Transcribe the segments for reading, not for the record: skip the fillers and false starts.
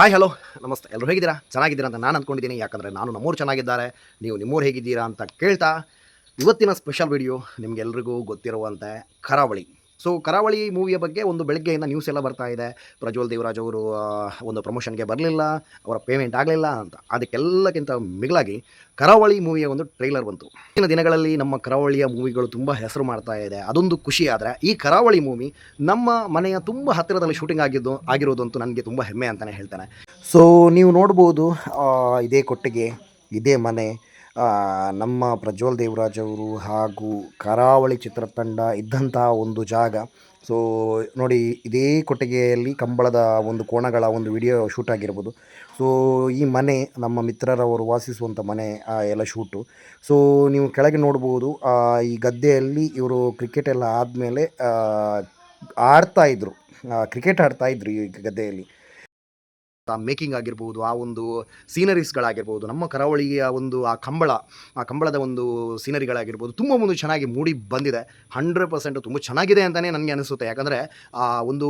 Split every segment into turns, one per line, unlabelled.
Hi hello ನಮಸ್ತೆ. ಎಲ್ಲರೂ ಹೇಗಿದ್ದೀರಾ? ಚೆನ್ನಾಗಿದ್ದೀರಾ ಅಂತ ನಾನು ಅಂದ್ಕೊಂಡಿದ್ದೀನಿ. ಯಾಕಂದರೆ ನಾನು ನಮ್ಮೂರು ಚೆನ್ನಾಗಿದ್ದಾರೆ, ನೀವು ನಿಮ್ಮೂರು ಹೇಗಿದ್ದೀರಾ ಅಂತ ಕೇಳ್ತಾ ಇವತ್ತಿನ ಸ್ಪೆಷಲ್ ವಿಡಿಯೋ ನಿಮಗೆಲ್ರಿಗೂ ಗೊತ್ತಿರುವಂತೆ ಕರಾವಳಿ. ಸೊ ಕರಾವಳಿ ಮೂವಿಯ ಬಗ್ಗೆ ಒಂದು ಬೆಳಗ್ಗೆಯಿಂದ ನ್ಯೂಸ್ ಎಲ್ಲ ಬರ್ತಾ ಇದೆ. ಪ್ರಜ್ವಲ್ ದೇವರಾಜ್ ಅವರು ಒಂದು ಪ್ರಮೋಷನ್ಗೆ ಬರಲಿಲ್ಲ, ಅವರ ಪೇಮೆಂಟ್ ಆಗಲಿಲ್ಲ ಅಂತ. ಅದಕ್ಕೆಲ್ಲಕ್ಕಿಂತ ಮಿಗಿಲಾಗಿ ಕರಾವಳಿ ಮೂವಿಯ ಒಂದು ಟ್ರೈಲರ್ ಬಂತು. ಇನ್ನು ದಿನಗಳಲ್ಲಿ ನಮ್ಮ ಕರಾವಳಿಯ ಮೂವಿಗಳು ತುಂಬ ಹೆಸರು ಮಾಡ್ತಾ ಇದೆ, ಅದೊಂದು ಖುಷಿ. ಆದರೆ ಈ ಕರಾವಳಿ ಮೂವಿ ನಮ್ಮ ಮನೆಯ ತುಂಬ ಹತ್ತಿರದಲ್ಲಿ ಶೂಟಿಂಗ್ ಆಗಿರೋದಂತೂ ನನಗೆ ತುಂಬ ಹೆಮ್ಮೆ ಅಂತಲೇ ಹೇಳ್ತೇನೆ. ಸೊ ನೀವು ನೋಡ್ಬೋದು, ಇದೇ ಕೊಟ್ಟಿಗೆ, ಇದೇ ಮನೆ, ನಮ್ಮ ಪ್ರಜ್ವಲ್ ದೇವರಾಜ್ ಅವರು ಹಾಗೂ ಕರಾವಳಿ ಚಿತ್ರತಂಡ ಇದ್ದಂತಹ ಒಂದು ಜಾಗ. ಸೊ ನೋಡಿ, ಇದೇ ಕೊಟ್ಟಿಗೆಯಲ್ಲಿ ಕಂಬಳದ ಒಂದು ಕೋಣಗಳ ಒಂದು ವಿಡಿಯೋ ಶೂಟ್ ಆಗಿರ್ಬೋದು. ಸೊ ಈ ಮನೆ ನಮ್ಮ ಮಿತ್ರರವರು ವಾಸಿಸುವಂಥ ಮನೆ ಎಲ್ಲ ಶೂಟು. ಸೊ ನೀವು ಕೆಳಗೆ ನೋಡ್ಬೋದು, ಈ ಗದ್ದೆಯಲ್ಲಿ ಇವರು ಕ್ರಿಕೆಟ್ ಎಲ್ಲ ಆದಮೇಲೆ ಆಡ್ತಾಯಿದ್ರು, ಕ್ರಿಕೆಟ್ ಆಡ್ತಾಯಿದ್ರು ಈ ಗದ್ದೆಯಲ್ಲಿ. ಮೇಕಿಂಗ್ ಆಗಿರ್ಬೋದು, ಆ ಒಂದು ಸೀನರೀಸ್ಗಳಾಗಿರ್ಬೋದು, ನಮ್ಮ ಕರಾವಳಿಯ ಒಂದು ಆ ಕಂಬಳದ ಒಂದು ಸೀನರಿಗಳಾಗಿರ್ಬೋದು, ತುಂಬ ಒಂದು ಚೆನ್ನಾಗಿ ಮೂಡಿ ಬಂದಿದೆ. 100% ತುಂಬ ಚೆನ್ನಾಗಿದೆ ಅಂತಲೇ ನನಗೆ ಅನಿಸುತ್ತೆ. ಯಾಕಂದರೆ ಒಂದು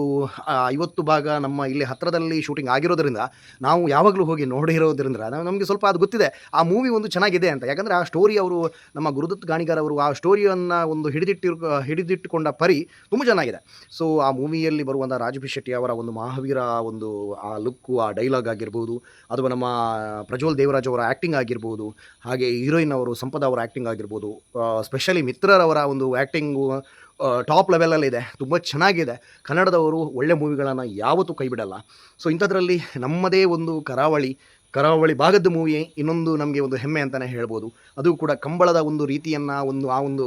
50 ಭಾಗ ನಮ್ಮ ಇಲ್ಲಿ ಹತ್ತಿರದಲ್ಲಿ ಶೂಟಿಂಗ್ ಆಗಿರೋದ್ರಿಂದ, ನಾವು ಯಾವಾಗಲೂ ಹೋಗಿ ನೋಡಿರೋದ್ರಿಂದ ನಮಗೆ ಸ್ವಲ್ಪ ಅದು ಗೊತ್ತಿದೆ, ಆ ಮೂವಿ ಒಂದು ಚೆನ್ನಾಗಿದೆ ಅಂತ. ಯಾಕಂದರೆ ಆ ಸ್ಟೋರಿ ಅವರು, ನಮ್ಮ ಗುರುದತ್ ಗಾಣಿಗರ್ ಅವರು ಆ ಸ್ಟೋರಿಯನ್ನು ಒಂದು ಹಿಡಿದಿಟ್ಟುಕೊಂಡ ಪರಿ ತುಂಬ ಚೆನ್ನಾಗಿದೆ. ಸೊ ಆ ಮೂವಿಯಲ್ಲಿ ಬರುವಂಥ ರಾಜು ಬಿ ಶೆಟ್ಟಿ ಅವರ ಒಂದು ಮಹಾವೀರ ಒಂದು ಆ ಲುಕ್ಕು, ಆ ಡೈಲಾಗ್ ಆಗಿರ್ಬೋದು, ಅಥವಾ ನಮ್ಮ ಪ್ರಜ್ವಲ್ ದೇವರಾಜ್ ಅವರ ಆ್ಯಕ್ಟಿಂಗ್ ಆಗಿರ್ಬೋದು, ಹಾಗೆ ಹೀರೋಯಿನ್ ಅವರು ಸಂಪದ ಅವರ ಆ್ಯಕ್ಟಿಂಗ್ ಆಗಿರ್ಬೋದು, ಸ್ಪೆಷಲಿ ಮಿತ್ರರವರ ಒಂದು ಆ್ಯಕ್ಟಿಂಗು ಟಾಪ್ ಲೆವೆಲಲ್ಲಿದೆ, ತುಂಬ ಚೆನ್ನಾಗಿದೆ. ಕನ್ನಡದವರು ಒಳ್ಳೆ ಮೂವಿಗಳನ್ನು ಯಾವತ್ತೂ ಕೈ ಬಿಡಲ್ಲ. ಸೊ ಇಂಥದ್ರಲ್ಲಿ ನಮ್ಮದೇ ಒಂದು ಕರಾವಳಿ ಭಾಗದ ಮೂವಿ ಇನ್ನೊಂದು ನಮಗೆ ಒಂದು ಹೆಮ್ಮೆ ಅಂತಲೇ ಹೇಳ್ಬೋದು. ಅದು ಕೂಡ ಕಂಬಳದ ಒಂದು ರೀತಿಯನ್ನು ಆ ಒಂದು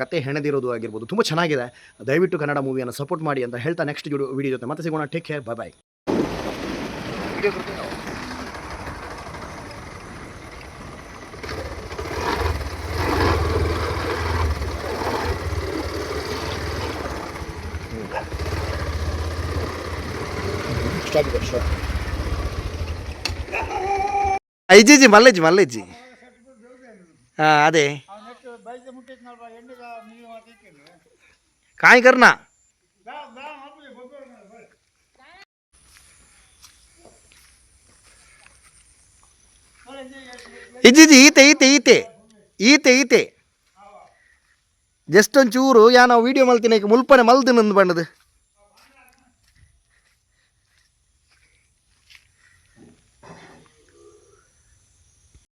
ಕತೆ ಹೆಣೆದಿರೋದು ಆಗಿರ್ಬೋದು, ತುಂಬ ಚೆನ್ನಾಗಿದೆ. ದಯವಿಟ್ಟು ಕನ್ನಡ ಮೂವಿಯನ್ನು ಸಪೋರ್ಟ್ ಮಾಡಿ ಅಂತ ಹೇಳ್ತಾ ನೆಕ್ಸ್ಟ್ ವಿಡಿಯೋ ಜೊತೆ ಮತ್ತೆ ಸಿಗೋಣ. ಟೇಕ್ ಕೇರ್, ಬಾಯ್. ಐಜಿ ಮಲ್ಲೇಜಿ ಅದೇ काय कर ना. ಈತೆ ಜಸ್ಟ್ ಒಂಚೂರು ನಾವು ವಿಡಿಯೋ ಮಲ್ತೀನಿ, ಮುಲ್ಪನೆ ಮಲ್ದಿನೊಂದು ಬಣ್ಣದು